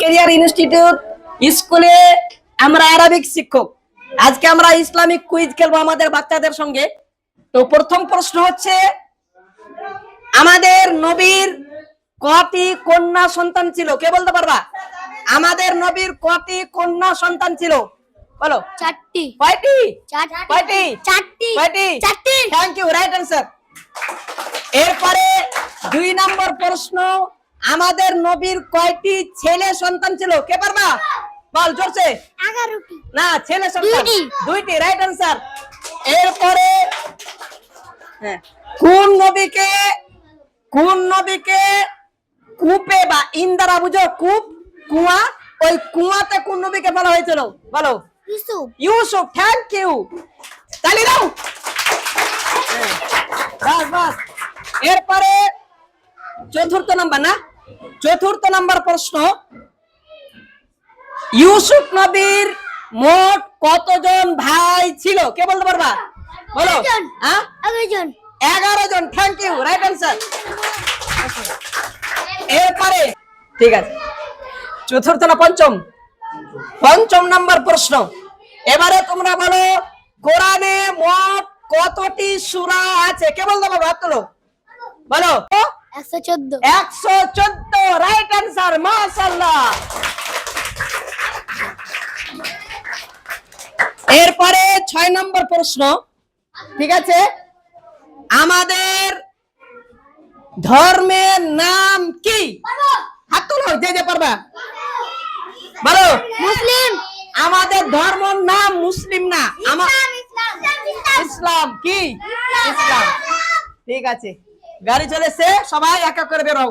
Career institute স্কুলে আমরা Arabic শিক্ষক। আজকে আমরা ইসলামিক কুইজ খেলবো আমাদের বাচ্চাদের সঙ্গে। তো প্রথম প্রশ্ন হচ্ছে, আমাদের নবীর কটি কন্যা সন্তান ছিল? কে বলতে পারবা? আমাদের নবীর কটি কন্যা সন্তান ছিল? বলো। 4টি। কয়টি? 4টি। 4টি। কয়টি? 4টি। Thank you, right answer. এরপরে 2 নম্বর প্রশ্ন, আমাদের নবীর কয়টি ছেলে সন্তান ছিল? কে পারবা? বল জোরছে। 11টি। না, ছেলে সন্তান 2টি, রাইট অ্যান্সার। এরপরে কোন নবীকে কূপে বা ইন্দারা, বুঝো কূপ কুয়া, ওই কুয়াতে কোন নবীকে বলা হয়েছিল? বলো। ইউসুফ। থ্যাংক ইউ, তালি দাও। বাস বাস। এরপরে চতুর্থ নাম্বার প্রশ্ন, ইউসুফ নবীর মোট কতজন ভাই ছিল? কে বলতে পারবা? বলো। 11 জন। Thank you, right answer. এরপরে ঠিক আছে, চতুর্থ না পঞ্চম নাম্বার প্রশ্ন, এবারে তোমরা বলো, কোরআনে মোট কতটি সূরা আছে? কে বলতে পারবে? হাত তোলো, বলো। 114, রাইট অ্যান্সার, মাশাআল্লাহ। এরপরে 6 নম্বর প্রশ্ন, ঠিক আছে, আমাদের ধর্মের নাম কি? হাত তোলো যে পারবা, বলো। মুসলিম। আমাদের ধর্মের নাম মুসলিম না, ইসলাম। কি? ইসলাম। ঠিক আছে, গাড়ি চলেছে, সবাই এক এক করে বের হও।